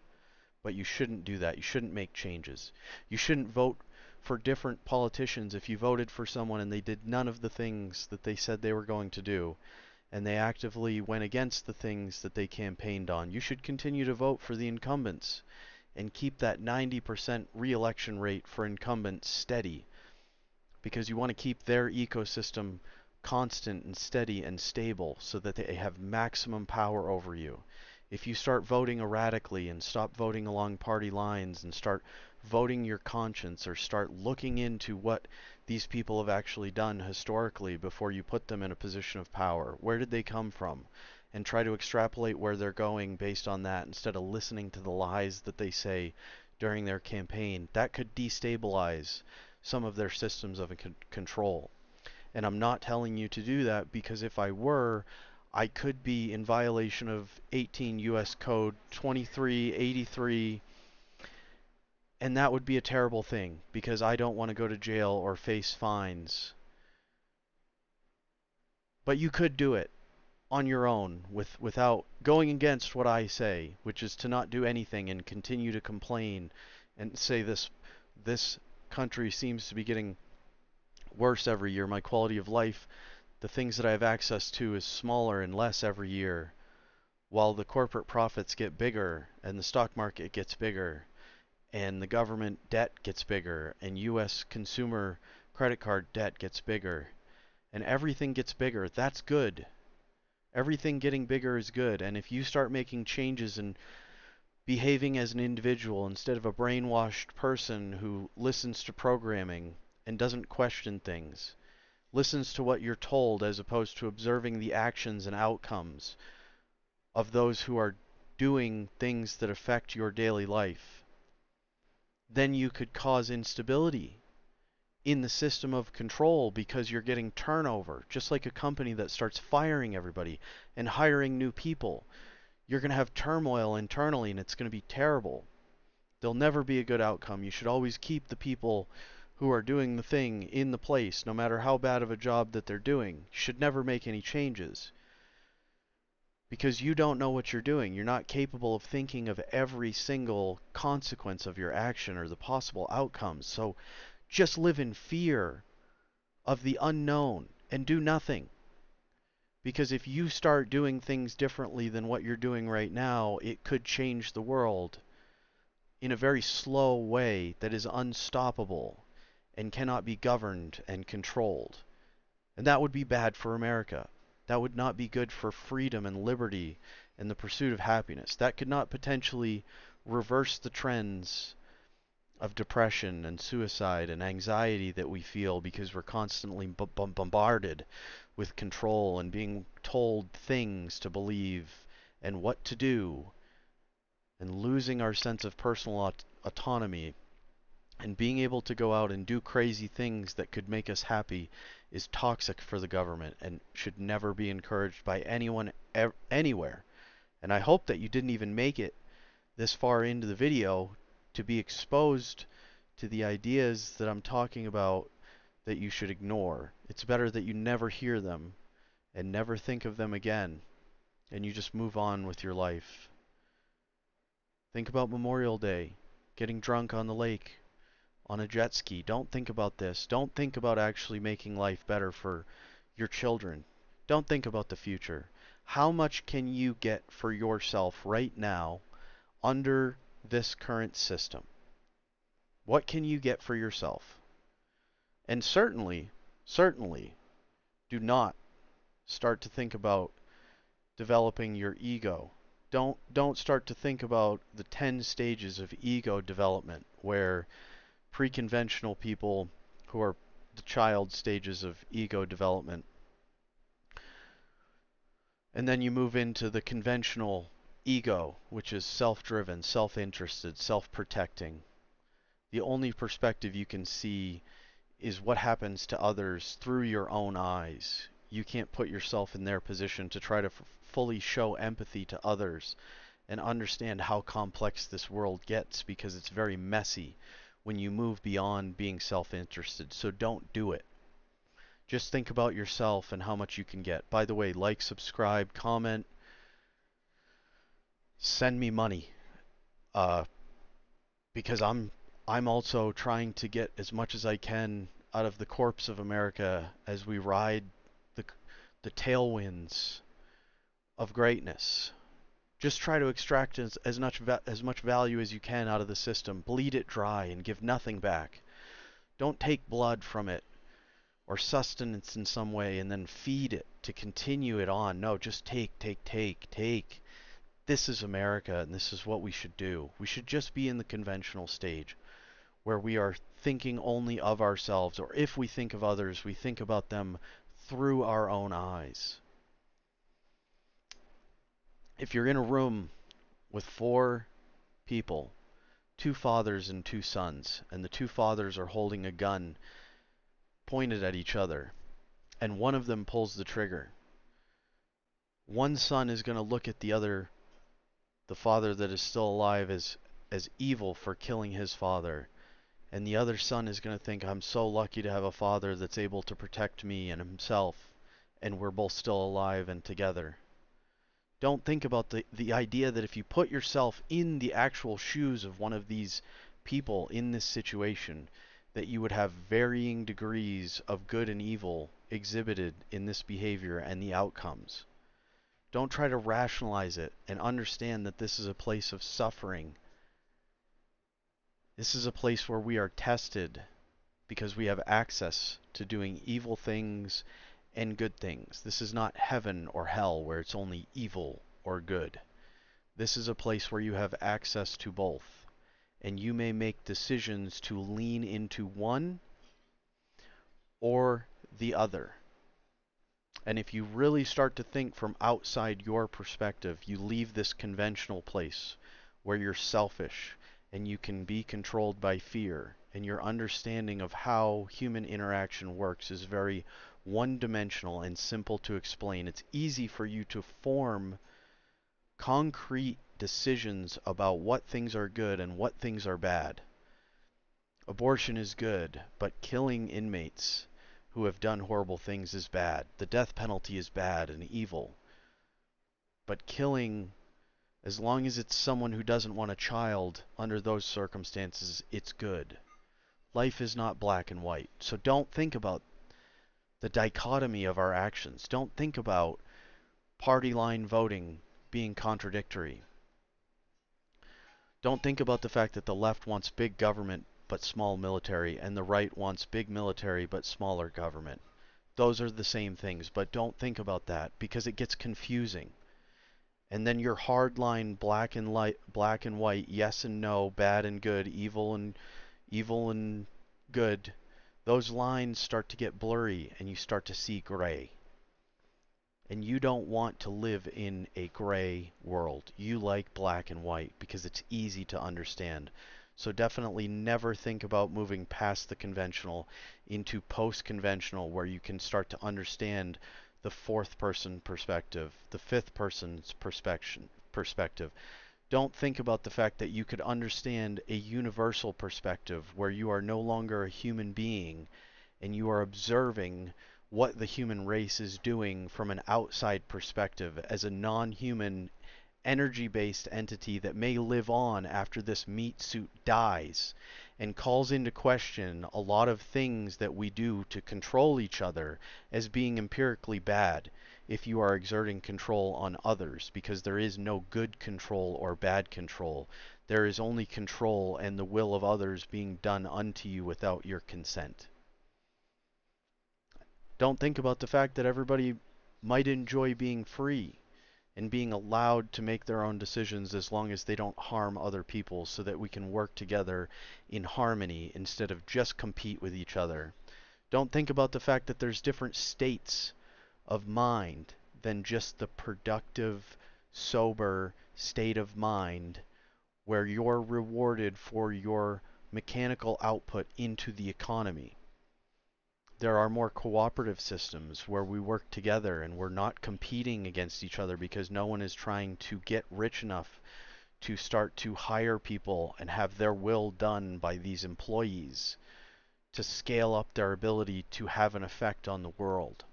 But you shouldn't do that. You shouldn't make changes. You shouldn't vote for different politicians if you voted for someone and they did none of the things that they said they were going to do, and they actively went against the things that they campaigned on. You should continue to vote for the incumbents and keep that 90% re-election rate for incumbents steady, because you want to keep their ecosystem constant and steady and stable so that they have maximum power over you. If you start voting erratically and stop voting along party lines and start voting your conscience, or start looking into what these people have actually done historically before you put them in a position of power, where did they come from, and try to extrapolate where they're going based on that instead of listening to the lies that they say during their campaign, that could destabilize some of their systems of control. And I'm not telling you to do that, because if I were, I could be in violation of 18 U.S. Code 2383, and that would be a terrible thing, because I don't want to go to jail or face fines. But you could do it on your own without going against what I say, which is to not do anything and continue to complain and say this country seems to be getting worse every year. My quality of life, the things that I have access to, is smaller and less every year, while the corporate profits get bigger and the stock market gets bigger and the government debt gets bigger and US consumer credit card debt gets bigger and everything gets bigger. That's good. Everything getting bigger is good. And if you start making changes and behaving as an individual instead of a brainwashed person who listens to programming and doesn't question things, listens to what you're told as opposed to observing the actions and outcomes of those who are doing things that affect your daily life, then you could cause instability in the system of control, because you're getting turnover. Just like a company that starts firing everybody and hiring new people, you're going to have turmoil internally, and it's going to be terrible. There'll never be a good outcome. You should always keep the people who are doing the thing in the place, no matter how bad of a job that they're doing. You should never make any changes, because you don't know what you're doing. You're not capable of thinking of every single consequence of your action or the possible outcomes. So just live in fear of the unknown and do nothing. Because if you start doing things differently than what you're doing right now, it could change the world in a very slow way that is unstoppable. and cannot be governed and controlled. And that would be bad for America. That would not be good for freedom and liberty and the pursuit of happiness. That could not potentially reverse the trends of depression and suicide and anxiety that we feel because we're constantly bombarded with control and being told things to believe and what to do, and losing our sense of personal autonomy and being able to go out and do crazy things that could make us happy is toxic for the government and should never be encouraged by anyone anywhere. And I hope that you didn't even make it this far into the video to be exposed to the ideas that I'm talking about that you should ignore. It's better that you never hear them and never think of them again, and you just move on with your life. Think about Memorial Day, getting drunk on the lake, on a jet ski. Don't think about this. Don't think about actually making life better for your children. Don't think about the future. How much can you get for yourself right now under this current system? What can you get for yourself? And certainly do not start to think about developing your ego. Don't start to think about the 10 stages of ego development where pre-conventional people, who are the child stages of ego development, and then you move into the conventional ego, which is self-driven, self-interested, self-protecting. The only perspective you can see is what happens to others through your own eyes. You can't put yourself in their position to try to fully show empathy to others and understand how complex this world gets, because it's very messy when you move beyond being self-interested. So don't do it. Just think about yourself and how much you can get. By the way, like, subscribe, comment, send me money, because I'm also trying to get as much as I can out of the corpse of America as we ride the tailwinds of greatness. Just try to extract as much value as you can out of the system. Bleed it dry and give nothing back. Don't take blood from it or sustenance in some way and then feed it to continue it on. No, just take. This is America, and this is what we should do. We should just be in the conventional stage where we are thinking only of ourselves, or if we think of others, we think about them through our own eyes. If you're in a room with 4 people, 2 fathers and 2 sons, and the 2 fathers are holding a gun pointed at each other, and one of them pulls the trigger, one son is going to look at the father that is still alive, as evil for killing his father. And the other son is going to think, I'm so lucky to have a father that's able to protect me and himself, and we're both still alive and together. Don't think about the idea that if you put yourself in the actual shoes of one of these people in this situation, that you would have varying degrees of good and evil exhibited in this behavior and the outcomes. Don't try to rationalize it, and understand that this is a place of suffering. This is a place where we are tested because we have access to doing evil things and good things. This is not heaven or hell where it's only evil or good. This is a place where you have access to both, and you may make decisions to lean into one or the other. And if you really start to think from outside your perspective, you leave this conventional place where you're selfish and you can be controlled by fear, and your understanding of how human interaction works is very one-dimensional and simple to explain. It's easy for you to form concrete decisions about what things are good and what things are bad. Abortion is good, but killing inmates who have done horrible things is bad. The death penalty is bad and evil. But killing, as long as it's someone who doesn't want a child under those circumstances, it's good. Life is not black and white. So don't think about the dichotomy of our actions. Don't think about party line voting being contradictory. Don't think about the fact that the left wants big government but small military, and the right wants big military but smaller government. Those are the same things, but don't think about that because it gets confusing. And then your hard line black and white, yes and no, bad and good, evil and good, those lines start to get blurry and you start to see gray. And you don't want to live in a gray world. You like black and white because it's easy to understand. So definitely never think about moving past the conventional into post-conventional, where you can start to understand the fourth person perspective, the fifth person's perspective. Don't think about the fact that you could understand a universal perspective where you are no longer a human being and you are observing what the human race is doing from an outside perspective as a non-human energy-based entity that may live on after this meat suit dies, and calls into question a lot of things that we do to control each other as being empirically bad if you are exerting control on others, because there is no good control or bad control. There is only control and the will of others being done unto you without your consent. Don't think about the fact that everybody might enjoy being free and being allowed to make their own decisions as long as they don't harm other people, so that we can work together in harmony instead of just compete with each other. Don't think about the fact that there's different states of mind than just the productive, sober state of mind where you're rewarded for your mechanical output into the economy. There are more cooperative systems where we work together and we're not competing against each other because no one is trying to get rich enough to start to hire people and have their will done by these employees to scale up their ability to have an effect on the world.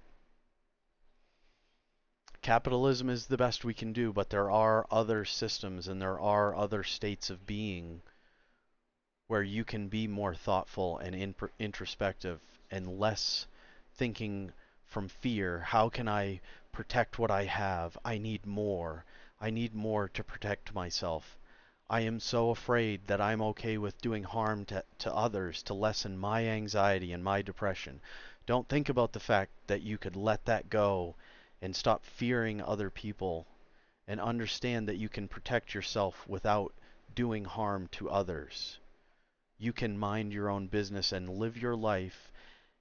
Capitalism is the best we can do, but there are other systems and there are other states of being where you can be more thoughtful and introspective and less thinking from fear. How can I protect what I have? I need more. I need more to protect myself. I am so afraid that I'm okay with doing harm to others to lessen my anxiety and my depression. Don't think about the fact that you could let that go and stop fearing other people and understand that you can protect yourself without doing harm to others. You can mind your own business and live your life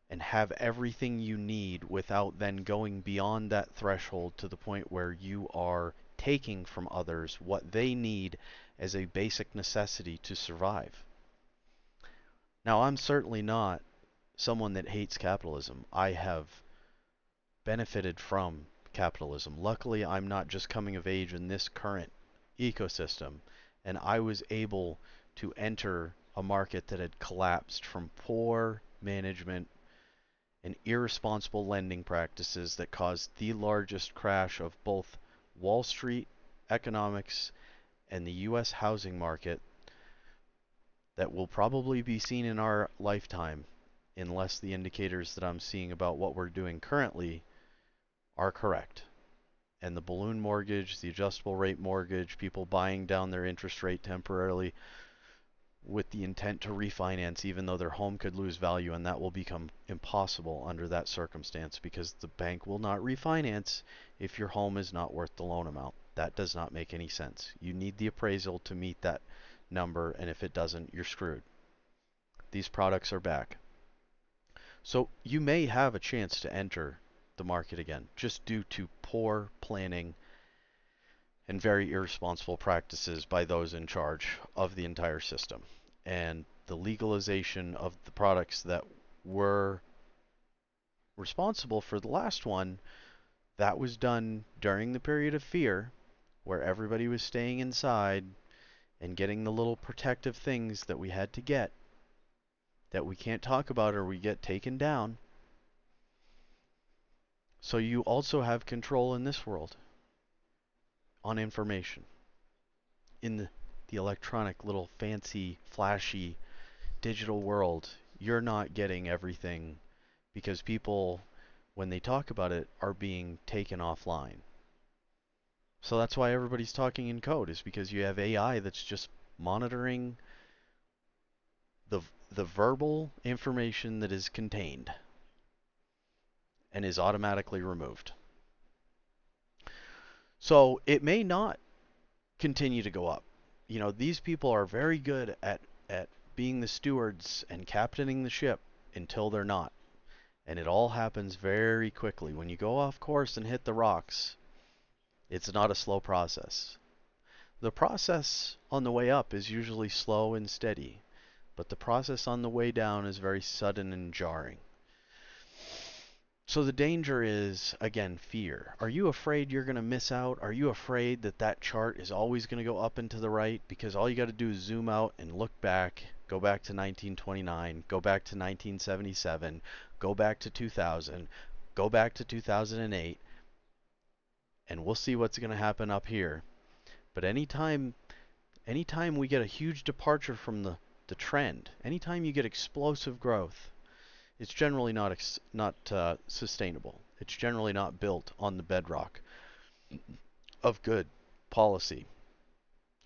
and have everything you need without then going beyond that threshold to the point where you are taking from others what they need as a basic necessity to survive. Now, I'm certainly not someone that hates capitalism. I have benefited from capitalism. Luckily, I'm not just coming of age in this current ecosystem, and I was able to enter a market that had collapsed from poor management and irresponsible lending practices that caused the largest crash of both Wall Street economics and the US housing market that will probably be seen in our lifetime, unless the indicators that I'm seeing about what we're doing currently are correct. And the balloon mortgage, the adjustable rate mortgage, people buying down their interest rate temporarily with the intent to refinance even though their home could lose value, and that will become impossible under that circumstance because the bank will not refinance if your home is not worth the loan amount. That does not make any sense. You need the appraisal to meet that number, and if it doesn't, you're screwed. These products are back. So you may have a chance to enter the market again, just due to poor planning and very irresponsible practices by those in charge of the entire system. And the legalization of the products that were responsible for the last one, that was done during the period of fear, where everybody was staying inside and getting the little protective things that we had to get, that we can't talk about or we get taken down. So you also have control in this world on information. In the electronic, little fancy, flashy, digital world, you're not getting everything because people, when they talk about it, are being taken offline. So that's why everybody's talking in code, is because you have AI that's just monitoring the verbal information that is contained and is automatically removed. So it may not continue to go up. You know, these people are very good at being the stewards and captaining the ship until they're not. And it all happens very quickly. When you go off course and hit the rocks, it's not a slow process. The process on the way up is usually slow and steady, but the process on the way down is very sudden and jarring. So the danger is, again, fear. Are you afraid you're going to miss out? Are you afraid that that chart is always going to go up and to the right? Because all you got to do is zoom out and look back, go back to 1929, go back to 1977, go back to 2000, go back to 2008, and we'll see what's going to happen up here. But anytime we get a huge departure from the trend, anytime you get explosive growth, it's generally not sustainable. It's generally not built on the bedrock of good policy.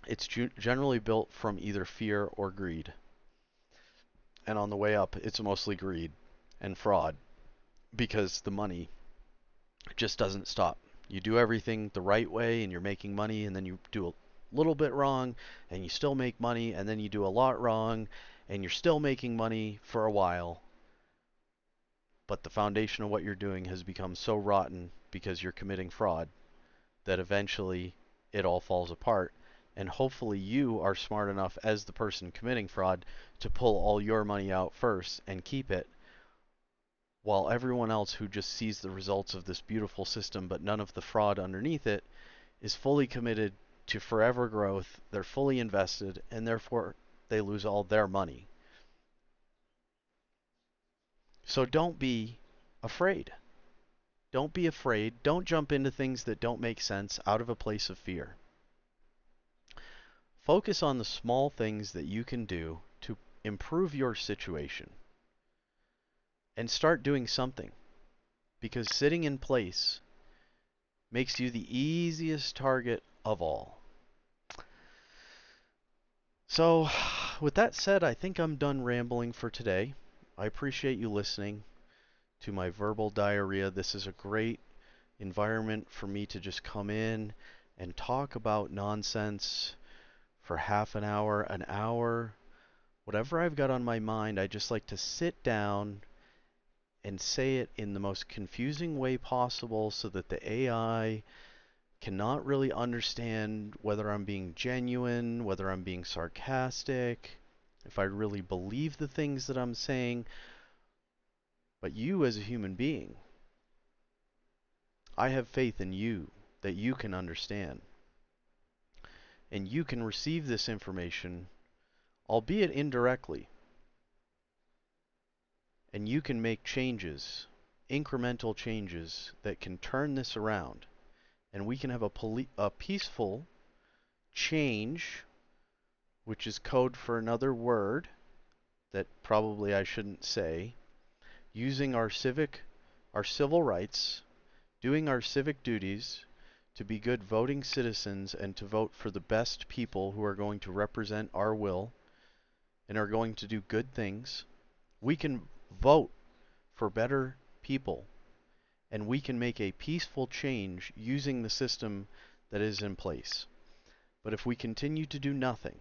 It's generally built from either fear or greed. And on the way up, it's mostly greed and fraud because the money just doesn't stop. You do everything the right way and you're making money, and then you do a little bit wrong and you still make money, and then you do a lot wrong and you're still making money for a while. But the foundation of what you're doing has become so rotten because you're committing fraud that eventually it all falls apart. And hopefully you are smart enough as the person committing fraud to pull all your money out first and keep it, while everyone else who just sees the results of this beautiful system but none of the fraud underneath it is fully committed to forever growth. They're fully invested, and therefore they lose all their money. So don't be afraid. Don't be afraid. Don't jump into things that don't make sense out of a place of fear. Focus on the small things that you can do to improve your situation. And start doing something. Because sitting in place makes you the easiest target of all. So, with that said, I think I'm done rambling for today. I appreciate you listening to my verbal diarrhea. This is a great environment for me to just come in and talk about nonsense for half an hour, whatever I've got on my mind. I just like to sit down and say it in the most confusing way possible so that the AI cannot really understand whether I'm being genuine, whether I'm being sarcastic, if I really believe the things that I'm saying. But you as a human being, I have faith in you that you can understand. And you can receive this information, albeit indirectly. And you can make changes, incremental changes, that can turn this around. And we can have a peaceful change, which is code for another word that probably I shouldn't say, using our civil rights, doing our civic duties to be good voting citizens and to vote for the best people who are going to represent our will and are going to do good things. We can vote for better people, and we can make a peaceful change using the system that is in place. But if we continue to do nothing,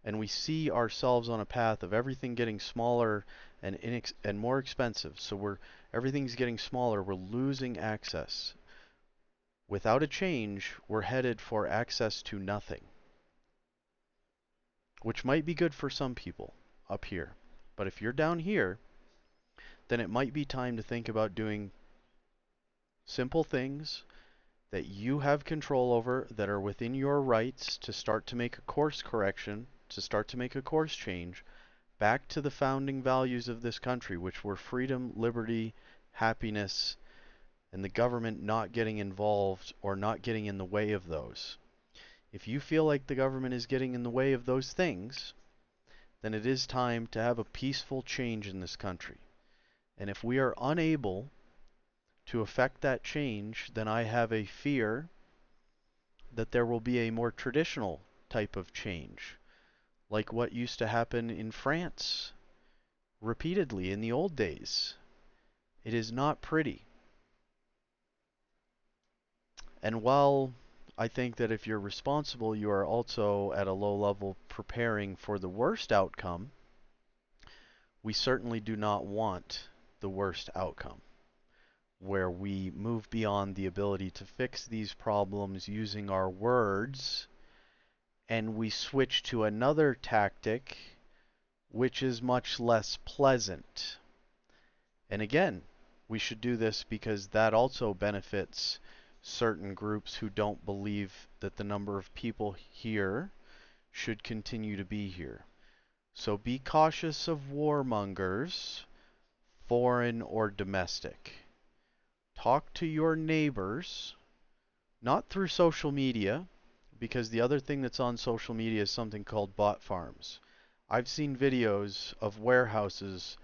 and we see ourselves on a path of everything getting smaller and more expensive, so everything's getting smaller, we're losing access. Without a change, we're headed for access to nothing, which might be good for some people up here. But if you're down here, then it might be time to think about doing simple things that you have control over, that are within your rights, to start to make a course correction, to start to make a course change back to the founding values of this country, which were freedom, liberty, happiness, and the government not getting involved or not getting in the way of those. If you feel like the government is getting in the way of those things, then it is time to have a peaceful change in this country. And if we are unable to affect that change, then I have a fear that there will be a more traditional type of change, like what used to happen in France repeatedly in the old days. It is not pretty. And while I think that if you're responsible, you are also at a low level preparing for the worst outcome, we certainly do not want the worst outcome, where we move beyond the ability to fix these problems using our words and we switch to another tactic which is much less pleasant. And again, we should do this because that also benefits certain groups who don't believe that the number of people here should continue to be here. So be cautious of warmongers, foreign or domestic. Talk to your neighbors, not through social media, because the other thing that's on social media is something called bot farms. I've seen videos of warehouses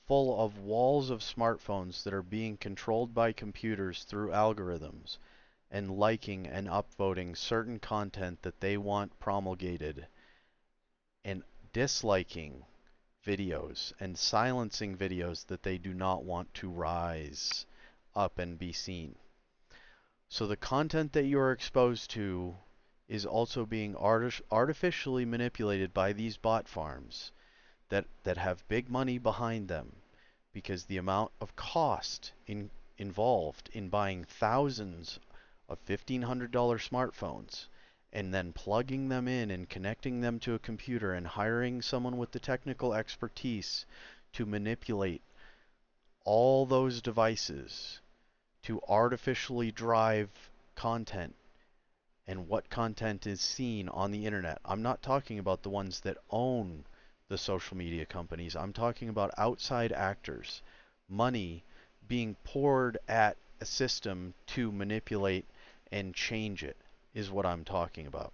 full of walls of smartphones that are being controlled by computers through algorithms and liking and upvoting certain content that they want promulgated and disliking videos and silencing videos that they do not want to rise up and be seen. So the content that you are exposed to is also being artificially manipulated by these bot farms that have big money behind them, because the amount of cost involved in buying thousands of $1,500 smartphones and then plugging them in and connecting them to a computer and hiring someone with the technical expertise to manipulate all those devices to artificially drive content and what content is seen on the internet. I'm not talking about the ones that own the social media companies. I'm talking about outside actors. Money being poured at a system to manipulate and change it is what I'm talking about.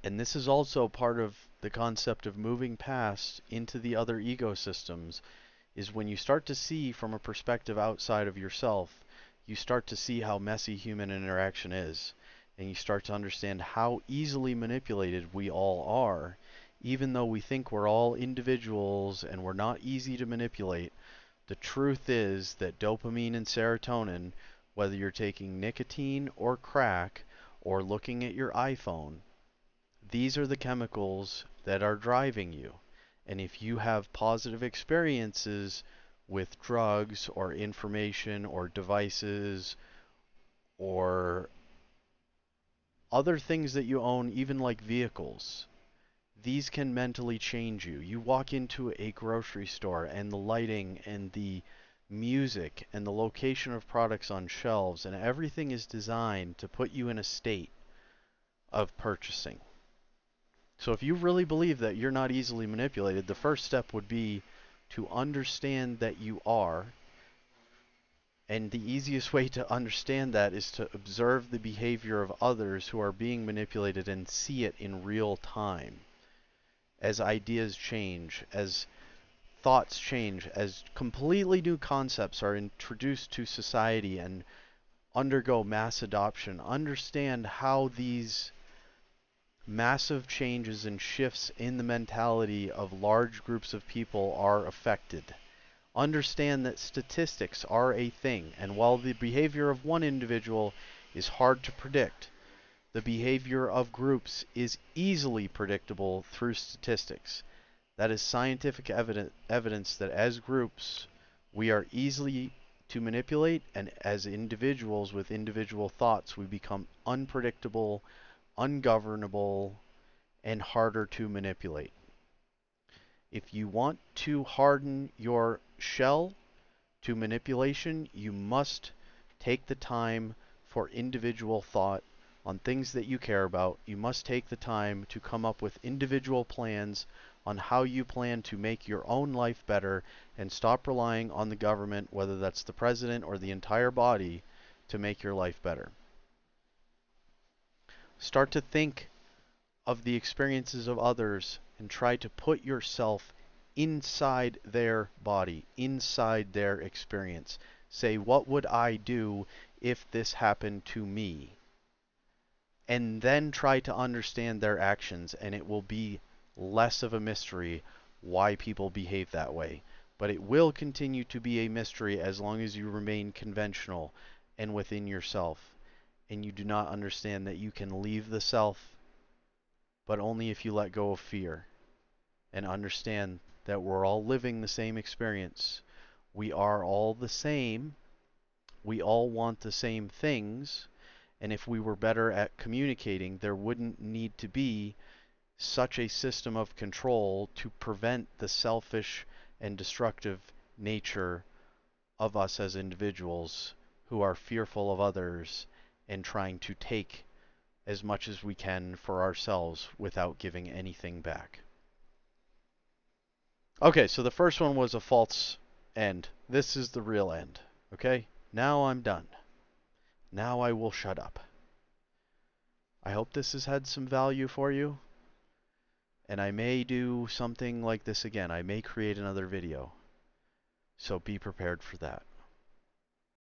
And this is also part of the concept of moving past into the other ecosystems, is when you start to see from a perspective outside of yourself, you start to see how messy human interaction is, and you start to understand how easily manipulated we all are. Even though we think we're all individuals and we're not easy to manipulate, the truth is that dopamine and serotonin, whether you're taking nicotine or crack or looking at your iPhone, these are the chemicals that are driving you. And if you have positive experiences with drugs or information or devices or other things that you own, even like vehicles, these can mentally change you. You walk into a grocery store and the lighting and the music and the location of products on shelves and everything is designed to put you in a state of purchasing. So if you really believe that you're not easily manipulated, the first step would be to understand that you are. And the easiest way to understand that is to observe the behavior of others who are being manipulated and see it in real time. As ideas change, as thoughts change, as completely new concepts are introduced to society and undergo mass adoption, understand how these massive changes and shifts in the mentality of large groups of people are affected. Understand that statistics are a thing, and while the behavior of one individual is hard to predict, the behavior of groups is easily predictable through statistics. That is scientific evidence that as groups, we are easily to manipulate, and as individuals with individual thoughts, we become unpredictable, ungovernable, and harder to manipulate. If you want to harden your shell to manipulation, you must take the time for individual thought on things that you care about. You must take the time to come up with individual plans on how you plan to make your own life better and stop relying on the government, whether that's the president or the entire body, to make your life better. Start to think of the experiences of others and try to put yourself inside their body, inside their experience. Say, what would I do if this happened to me? and then try to understand their actions, and it will be less of a mystery why people behave that way. But it will continue to be a mystery as long as you remain conventional and within yourself, and you do not understand that you can leave the self, but only if you let go of fear and understand that we're all living the same experience. We are all the same. We all want the same things. And if we were better at communicating, there wouldn't need to be such a system of control to prevent the selfish and destructive nature of us as individuals who are fearful of others and trying to take as much as we can for ourselves without giving anything back. Okay, so the first one was a false end. This is the real end. Okay? Now I'm done. Now I will shut up. I hope this has had some value for you. And I may do something like this again. I may create another video. So be prepared for that.